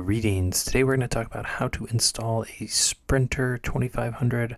Greetings. Today we're going to talk about how to install a Sprinter 2500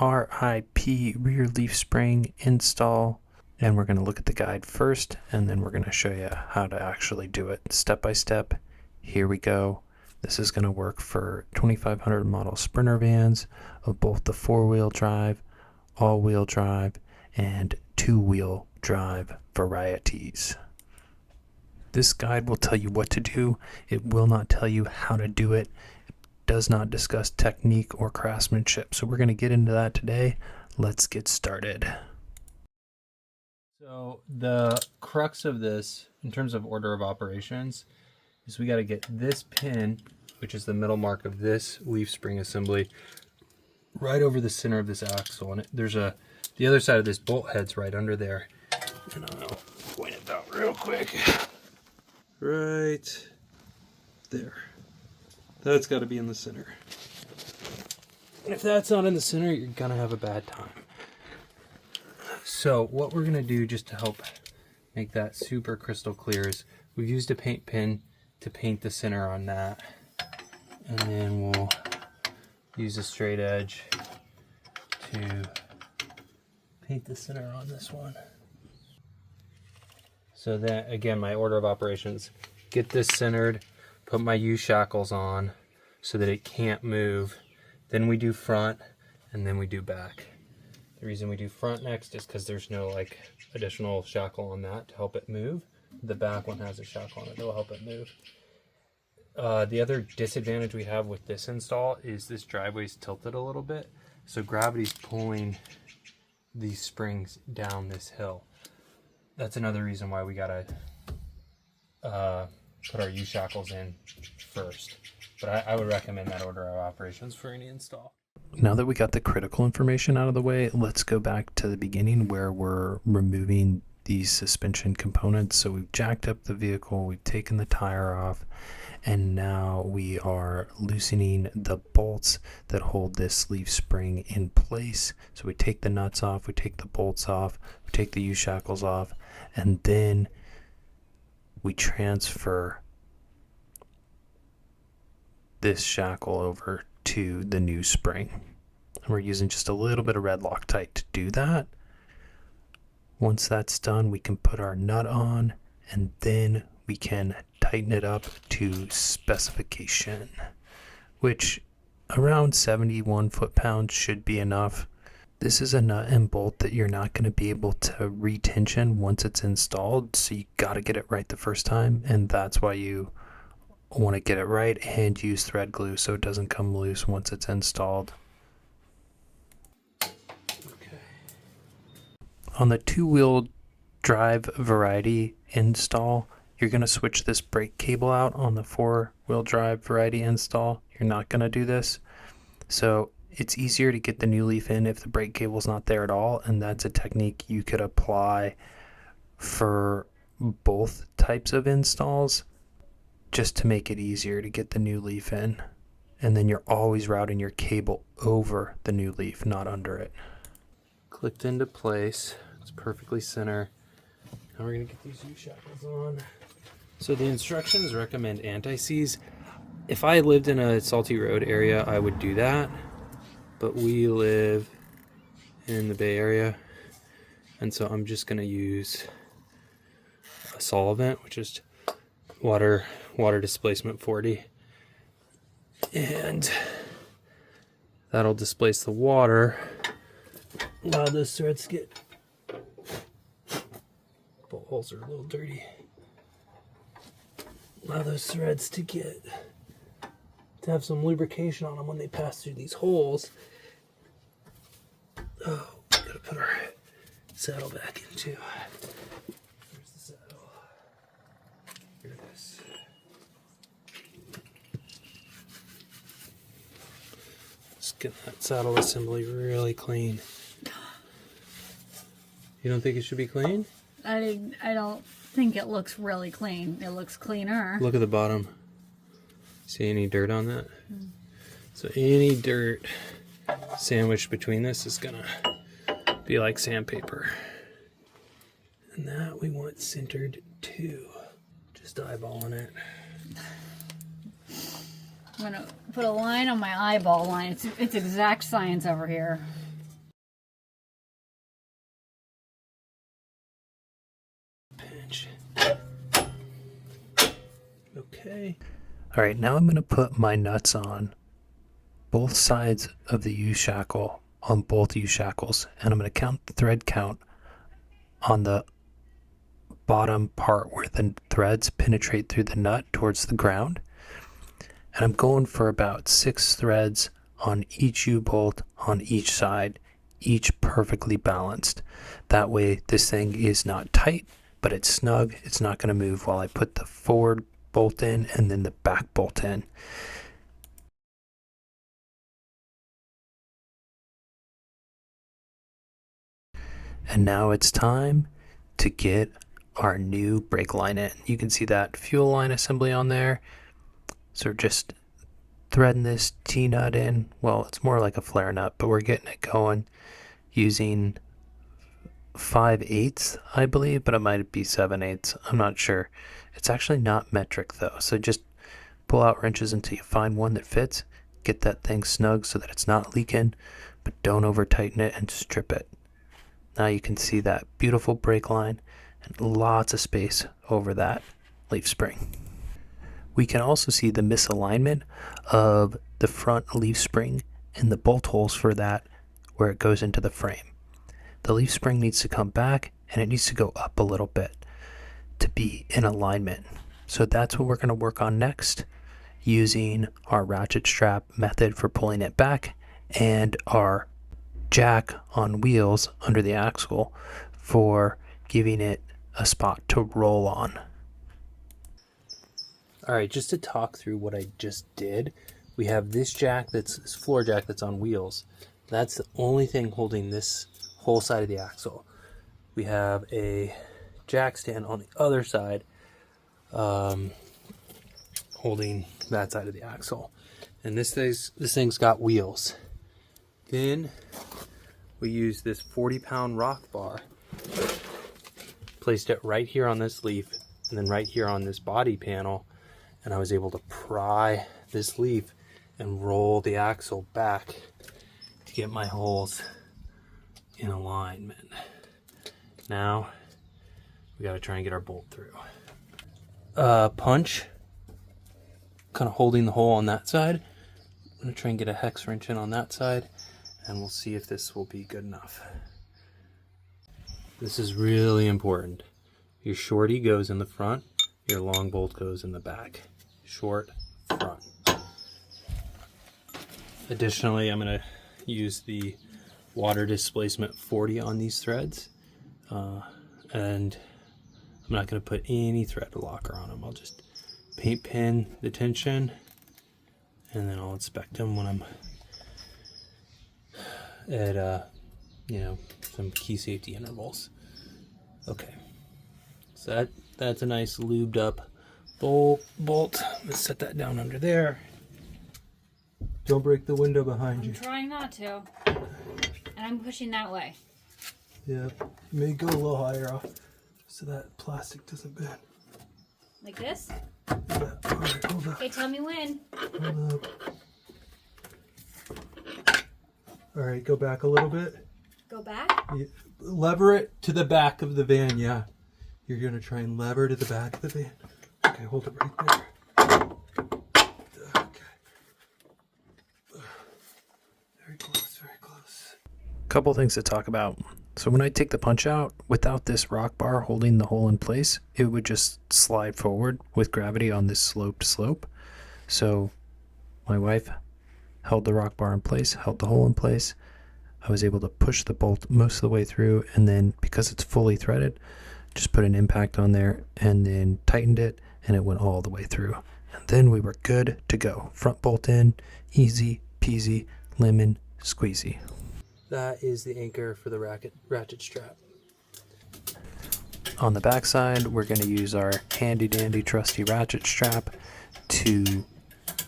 RIP rear leaf spring install. And we're going to look at the guide first, and then we're going to show you how to actually do it step by step. Here we go. This is going to work for 2500 model Sprinter vans of both the 4-wheel drive, all-wheel drive, and 2-wheel drive varieties. This guide will tell you what to do. It will not tell you how to do it. It does not discuss technique or craftsmanship. So we're going to get into that today. Let's get started. So the crux of this, in terms of order of operations, is we got to get this pin, which is the middle mark of this leaf spring assembly, right over the center of this axle. And the other side of this bolt head's right under there. And I'll point it out real quick. Right there. That's got to be in the center. And if that's not in the center, you're going to have a bad time. So what we're going to do, just to help make that super crystal clear, is we've used a paint pen to paint the center on that. And then we'll use a straight edge to paint the center on this one. So then, again, my order of operations: get this centered, put my U-shackles on so that it can't move. Then we do front, and then we do back. The reason we do front next is because there's no additional shackle on that to help it move. The back one has a shackle on it that will help it move. The other disadvantage we have with this install is this driveway's tilted a little bit, so gravity's pulling these springs down this hill. That's another reason why we gotta put our U-shackles in first. But I would recommend that order of operations for any install. Now that we got the critical information out of the way, let's go back to the beginning where we're removing these suspension components. So we've jacked up the vehicle, we've taken the tire off, and now we are loosening the bolts that hold this leaf spring in place. So we take the nuts off, we take the bolts off, we take the U-shackles off, and then we transfer this shackle over to the new spring. And we're using just a little bit of red Loctite to do that. Once that's done, we can put our nut on, and then we can tighten it up to specification, which around 71 foot-pounds should be enough. This is a nut and bolt that you're not going to be able to retension once it's installed, so you got to get it right the first time, and that's why you want to get it right and use thread glue so it doesn't come loose once it's installed. Okay. On the 2-wheel drive variety install, you're going to switch this brake cable out. On the 4-wheel drive variety install, you're not going to do this. So it's easier to get the new leaf in if the brake cable's not there at all, and that's a technique you could apply for both types of installs, just to make it easier to get the new leaf in. And then you're always routing your cable over the new leaf, not under it. Clicked into place. It's perfectly center. Now we're going to get these U-shackles on. So the instructions recommend anti-seize. If I lived in a salty road area, I would do that. But we live in the Bay Area, and so I'm just going to use a solvent, which is water displacement 40, and that'll displace the water. Allow those threads to get, bolt holes are a little dirty. Allow those threads to have some lubrication on them when they pass through these holes. Oh, gotta put our saddle back into. Where's the saddle? Here it is. Let's get that saddle assembly really clean. You don't think it should be clean? I don't think it looks really clean. It looks cleaner. Look at the bottom. See any dirt on that? So any dirt sandwiched between this is gonna be like sandpaper. And that we want centered too. Just eyeballing it. I'm gonna put a line on my eyeball line. It's exact science over here. Pinch. Okay. All right, now I'm going to put my nuts on both sides of the U-shackle on both U-shackles, and I'm going to count the thread count on the bottom part where the threads penetrate through the nut towards the ground. And I'm going for about 6 threads on each U-bolt on each side, each perfectly balanced. That way this thing is not tight, but it's snug. It's not going to move while I put the forward bolt in and then the back bolt in. And now it's time to get our new brake line in. You can see that fuel line assembly on there. So we're just threading this T-nut in. Well, it's more like a flare nut, but we're getting it going using 5/8, I believe, but it might be 7/8. I'm not sure. It's actually not metric though. So just pull out wrenches until you find one that fits. Get that thing snug so that it's not leaking, but don't over tighten it and strip it. Now you can see that beautiful brake line and lots of space over that leaf spring. We can also see the misalignment of the front leaf spring and the bolt holes for that where it goes into the frame. The leaf spring needs to come back and it needs to go up a little bit to be in alignment. So that's what we're going to work on next, using our ratchet strap method for pulling it back and our jack on wheels under the axle for giving it a spot to roll on. All right, just to talk through what I just did, we have this jack, this floor jack that's on wheels. That's the only thing holding this whole side of the axle. We have a jack stand on the other side holding that side of the axle. And this thing's got wheels. Then we use this 40-pound rock bar, placed it right here on this leaf and then right here on this body panel, and I was able to pry this leaf and roll the axle back to get my holes in alignment. Now we got to try and get our bolt through. Punch, kind of holding the hole on that side. I'm going to try and get a hex wrench in on that side, and we'll see if this will be good enough. This is really important. Your shorty goes in the front, your long bolt goes in the back. Short, front. Additionally, I'm going to use the water displacement 40 on these threads, and I'm not going to put any thread locker on them. I'll just paint pin the tension, and then I'll inspect them when I'm at some key safety intervals. Okay, so that's a nice lubed up bolt. Let's set that down under there. Don't break the window behind you. I'm trying not to. And I'm pushing that way. Yeah, may go a little higher off so that plastic doesn't bend. Like this? Yeah, all right, hold up. Okay, tell me when. Hold up. All right, go back a little bit. Go back? Yeah, lever it to the back of the van, yeah. You're gonna try and lever to the back of the van. Okay, hold it right there. Okay. Very close, very close. Couple things to talk about. So when I take the punch out, without this rock bar holding the hole in place, it would just slide forward with gravity on this sloped slope. So my wife held the rock bar in place, held the hole in place. I was able to push the bolt most of the way through, and then because it's fully threaded, just put an impact on there and then tightened it, and it went all the way through. And then we were good to go. Front bolt in, easy peasy, lemon squeezy. That is the anchor for the ratchet strap. On the back side, we're going to use our handy dandy trusty ratchet strap to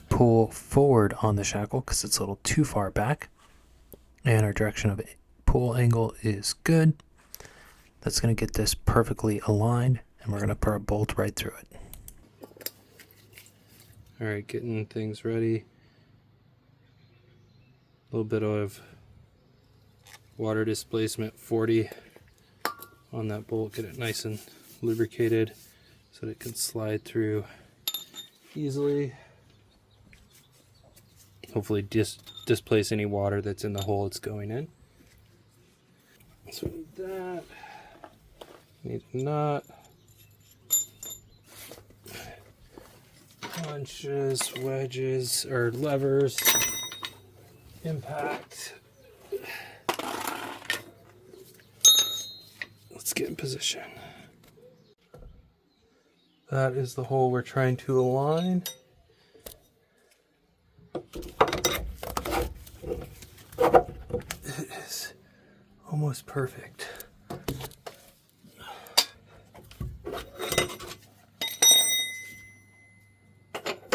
pull forward on the shackle because it's a little too far back, and our direction of pull angle is good. That's going to get this perfectly aligned, and we're going to put a bolt right through it. All right, getting things ready. A little bit of water displacement 40 on that bolt, get it nice and lubricated so that it can slide through easily. Hopefully displace any water that's in the hole it's going in. So we need that. Need a nut. Punches, wedges, or levers. Impact. Let's get in position. That is the hole we're trying to align. It is almost perfect.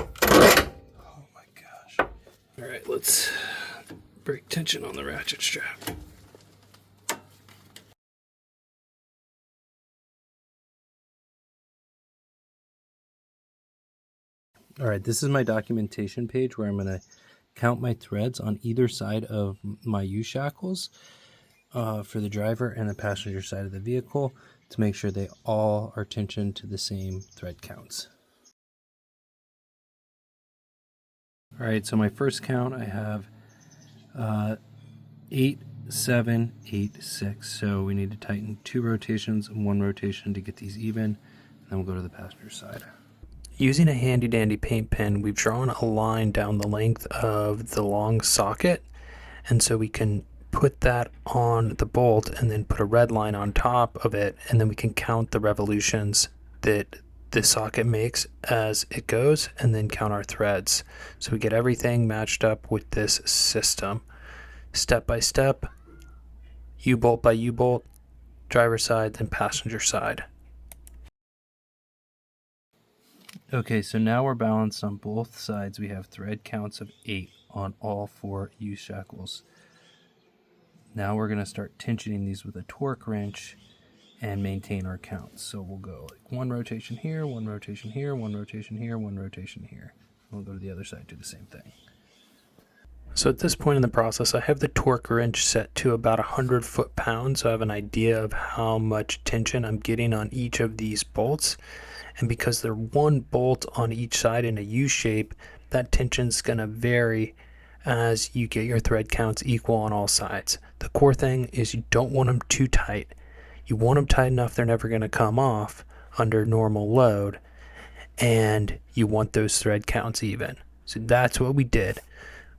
Oh my gosh. All right, let's break tension on the ratchet strap. All right, this is my documentation page where I'm going to count my threads on either side of my U-shackles for the driver and the passenger side of the vehicle to make sure they all are tensioned to the same thread counts. All right, so my first count, I have 8, 7, 8, 6. So we need to tighten 2 rotations and 1 rotation to get these even. And then we'll go to the passenger side. Using a handy dandy paint pen, we've drawn a line down the length of the long socket, and so we can put that on the bolt and then put a red line on top of it, and then we can count the revolutions that the socket makes as it goes and then count our threads. So we get everything matched up with this system. Step by step, U-bolt by U-bolt, driver side, then passenger side. Okay, so now we're balanced on both sides. We have thread counts of 8 on all 4 U-shackles. Now we're going to start tensioning these with a torque wrench and maintain our counts. So we'll go like 1 rotation here, 1 rotation here, 1 rotation here, 1 rotation here. We'll go to the other side, do the same thing. So at this point in the process, I have the torque wrench set to about 100 foot-pounds, so I have an idea of how much tension I'm getting on each of these bolts. And because they're 1 bolt on each side in a U shape, that tension's going to vary as you get your thread counts equal on all sides. The core thing is you don't want them too tight. You want them tight enough they're never going to come off under normal load, and you want those thread counts even. So that's what we did.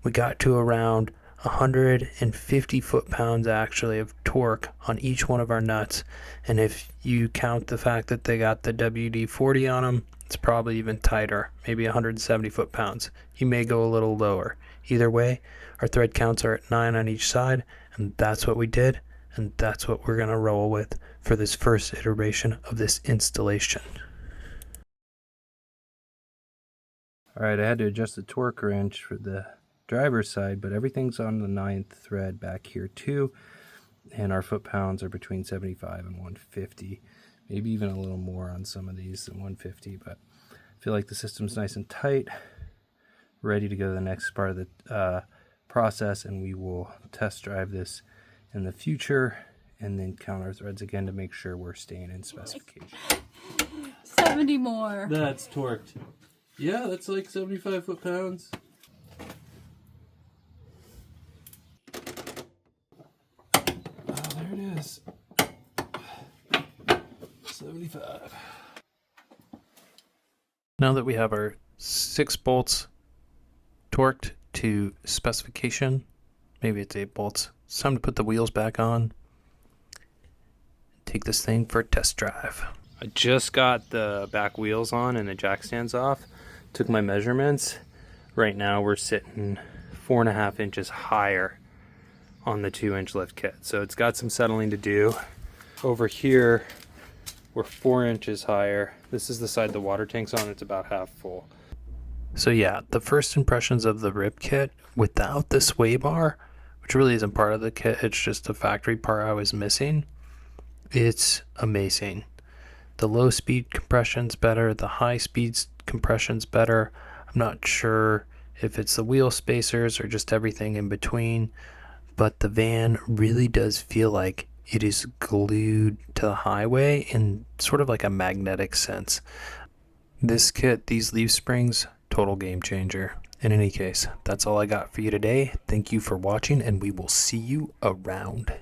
We got to around 150 foot-pounds actually of torque on each one of our nuts, and if you count the fact that they got the WD 40 on them, it's probably even tighter, maybe 170 foot-pounds. You may go a little lower. Either way, our thread counts are at 9 on each side, and that's what we did, and that's what we're going to roll with for this first iteration of this installation. All right, I had to adjust the torque wrench for the driver's side, but everything's on the 9th thread back here too, and our foot-pounds are between 75 and 150, maybe even a little more on some of these than 150, but I feel like the system's nice and tight, ready to go to the next part of the process, and we will test drive this in the future and then count our threads again to make sure we're staying in specification. 70 more. That's torqued. Yeah, that's like 75 foot-pounds. There it is. 75. Now that we have our 6 bolts torqued to specification, maybe it's 8 bolts, it's time to put the wheels back on, take this thing for a test drive. I just got the back wheels on and the jack stands off. Took my measurements. Right now we're sitting 4.5 inches higher on the 2-inch lift kit. So it's got some settling to do. Over here, we're 4 inches higher. This is the side the water tank's on. It's about half full. So yeah, the first impressions of the rib kit without the sway bar, which really isn't part of the kit, it's just a factory part I was missing. It's amazing. The low speed compression's better, the high speed compression's better. I'm not sure if it's the wheel spacers or just everything in between, but the van really does feel like it is glued to the highway in sort of like a magnetic sense. This kit, these leaf springs, total game changer. In any case, that's all I got for you today. Thank you for watching, and we will see you around.